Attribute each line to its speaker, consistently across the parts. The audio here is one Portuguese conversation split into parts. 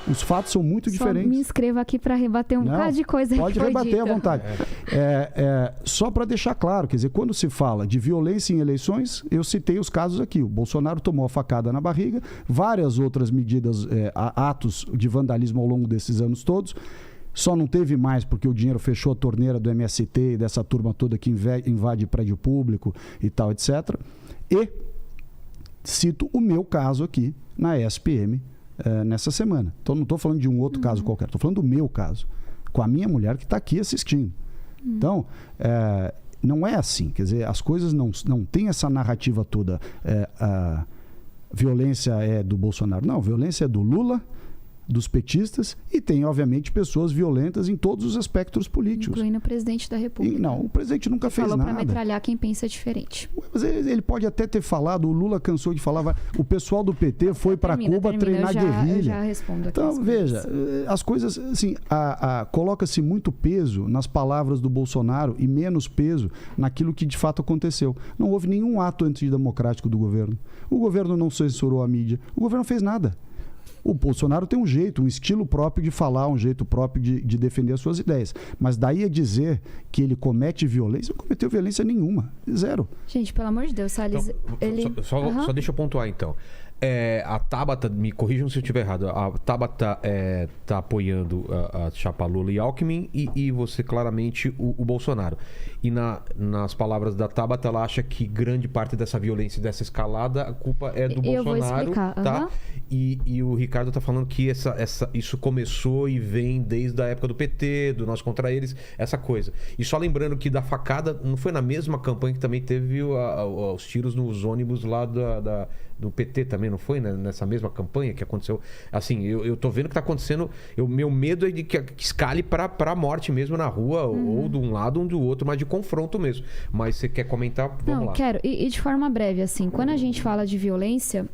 Speaker 1: Os fatos são muito diferentes.
Speaker 2: Me inscreva aqui para rebater um bocado de coisa.
Speaker 1: Pode rebater à vontade. Só para deixar claro, quer dizer, quando se fala de violência em eleições, eu citei os casos aqui. O Bolsonaro tomou a facada na barriga, várias outras medidas, atos de vandalismo ao longo desses anos todos. Só não teve mais porque o dinheiro fechou a torneira do MST e dessa turma toda que invade prédio público e tal, etc. E cito o meu caso aqui na ESPM nessa semana. Então não estou falando de um outro caso qualquer, estou falando do meu caso, com a minha mulher que está aqui assistindo. Então, não é assim, quer dizer, as coisas não têm essa narrativa toda. A violência é do Bolsonaro. Não, a violência é do Lula, dos petistas, e tem, obviamente, pessoas violentas em todos os espectros políticos.
Speaker 2: Incluindo o presidente da República.
Speaker 1: Não, o presidente nunca fez nada.
Speaker 2: Falou para metralhar quem pensa diferente.
Speaker 1: Mas ele pode até ter falado, o Lula cansou de falar, o pessoal do PT foi para Cuba treinar guerrilha.
Speaker 2: Eu já respondo aqui.
Speaker 1: Então, veja, as coisas, assim, coloca-se muito peso nas palavras do Bolsonaro e menos peso naquilo que de fato aconteceu. Não houve nenhum ato antidemocrático do governo. O governo não censurou a mídia. O governo não fez nada. O Bolsonaro tem um jeito, um estilo próprio de falar, um jeito próprio de defender as suas ideias. Mas daí a dizer que ele comete violência, não cometeu violência nenhuma. Zero.
Speaker 2: Gente, pelo amor de Deus, Salles...
Speaker 3: Então, só deixa eu pontuar, então. A Tabata, me corrijam se eu estiver errado, a Tabata está apoiando a chapa Lula e Alckmin e você claramente o Bolsonaro. E nas palavras da Tabata, ela acha que grande parte dessa violência, dessa escalada, a culpa é do Bolsonaro.
Speaker 2: Vou explicar.
Speaker 3: Tá? E o Ricardo está falando que isso começou e vem desde a época do PT, do Nós Contra Eles, essa coisa. E só lembrando que da facada, não foi na mesma campanha que também teve os tiros nos ônibus lá do PT também, não foi? Né? Nessa mesma campanha que aconteceu. Assim, eu tô vendo que tá acontecendo. Meu medo é de que escale pra morte mesmo na rua, ou de um lado ou do outro, mas de confronto mesmo. Mas você quer comentar? Vamos lá.
Speaker 2: Quero. E de forma breve, assim, quando a gente fala de violência,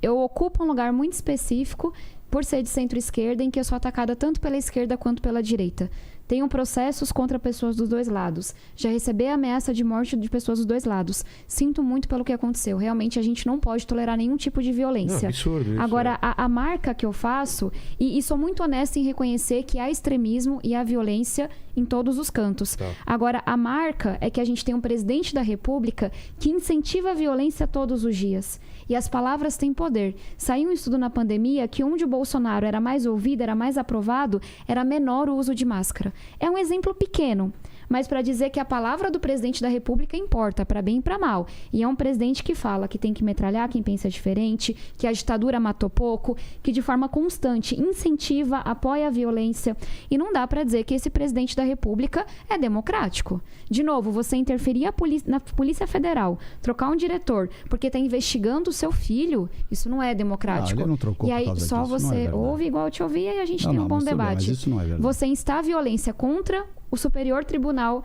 Speaker 2: eu ocupo um lugar muito específico por ser de centro-esquerda, em que eu sou atacada tanto pela esquerda quanto pela direita. Tenho processos contra pessoas dos dois lados. Já recebi ameaça de morte de pessoas dos dois lados. Sinto muito pelo que aconteceu. Realmente, a gente não pode tolerar nenhum tipo de violência.
Speaker 3: Não, absurdo isso.
Speaker 2: Agora, a marca que eu faço, e sou muito honesta em reconhecer que há extremismo e há violência em todos os cantos.
Speaker 3: Tá.
Speaker 2: Agora, a marca é que a gente tem um presidente da República que incentiva a violência todos os dias. E as palavras têm poder. Saiu um estudo na pandemia que onde o Bolsonaro era mais ouvido, era mais aprovado, era menor o uso de máscara. É um exemplo pequeno, mas para dizer que a palavra do presidente da República importa, para bem e para mal. E é um presidente que fala que tem que metralhar quem pensa diferente, que a ditadura matou pouco, que de forma constante incentiva, apoia a violência. E não dá para dizer que esse presidente da República é democrático. De novo, você interferir na Polícia Federal, trocar um diretor, porque está investigando o seu filho, isso não é democrático.
Speaker 1: Não, ele não trocou.
Speaker 2: E aí só você ouve igual eu te ouvi e a gente tem um bom debate.
Speaker 1: Mas isso não é verdade.
Speaker 2: Você instar a violência contra o superior tribunal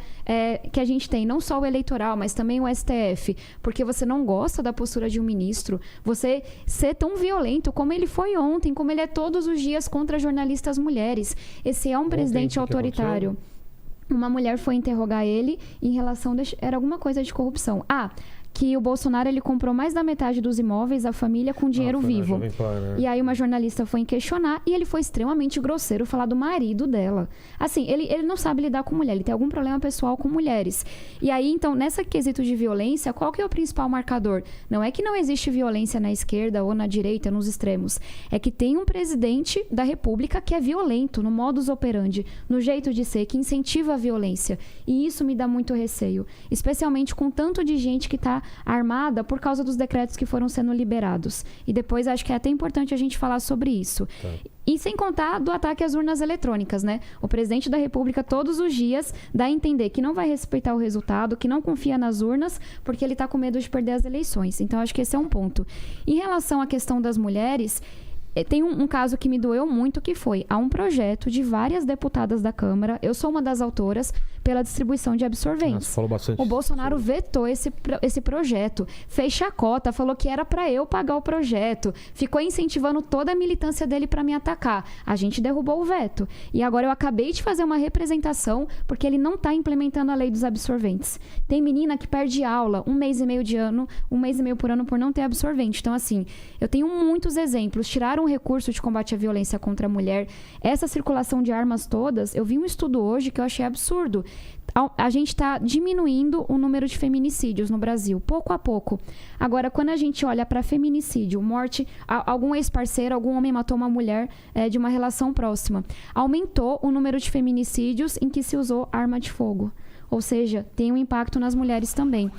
Speaker 2: que a gente tem, não só o eleitoral, mas também o STF, porque você não gosta da postura de um ministro, você ser tão violento como ele foi ontem, como ele é todos os dias contra jornalistas mulheres. Esse é um presidente autoritário. Uma mulher foi interrogar ele em relação... Era alguma coisa de corrupção. Que o Bolsonaro ele comprou mais da metade dos imóveis da família com dinheiro vivo.
Speaker 3: Né?
Speaker 2: E aí uma jornalista foi questionar e ele foi extremamente grosseiro falar do marido dela. Assim, ele não sabe lidar com mulher, ele tem algum problema pessoal com mulheres. E aí, então, nessa quesito de violência, qual que é o principal marcador? Não é que não existe violência na esquerda ou na direita, nos extremos. É que tem um presidente da República que é violento no modus operandi, no jeito de ser, que incentiva a violência. E isso me dá muito receio. Especialmente com tanto de gente que está armada por causa dos decretos que foram sendo liberados. E depois acho que é até importante a gente falar sobre isso.
Speaker 3: Tá.
Speaker 2: E sem contar do ataque às urnas eletrônicas, né? O presidente da República todos os dias dá a entender que não vai respeitar o resultado, que não confia nas urnas, porque ele está com medo de perder as eleições. Então acho que esse é um ponto. Em relação à questão das mulheres... Tem um caso que me doeu muito, que foi há um projeto de várias deputadas da Câmara, eu sou uma das autoras, pela distribuição de absorventes.
Speaker 3: Falou bastante.
Speaker 2: O Bolsonaro vetou esse projeto, fez chacota, falou que era para eu pagar o projeto, ficou incentivando toda a militância dele para me atacar. A gente derrubou o veto. E agora eu acabei de fazer uma representação porque ele não está implementando a lei dos absorventes. Tem menina que perde aula 1 mês e meio por ano por não ter absorvente. Então, assim, eu tenho muitos exemplos. Tiraram um recurso de combate à violência contra a mulher. Essa circulação de armas todas, eu vi um estudo hoje que eu achei absurdo. A gente está diminuindo o número de feminicídios no Brasil, pouco a pouco. Agora, quando a gente olha para feminicídio, morte, algum ex-parceiro, algum homem matou uma mulher de uma relação próxima, aumentou o número de feminicídios em que se usou arma de fogo. Ou seja, tem um impacto nas mulheres também.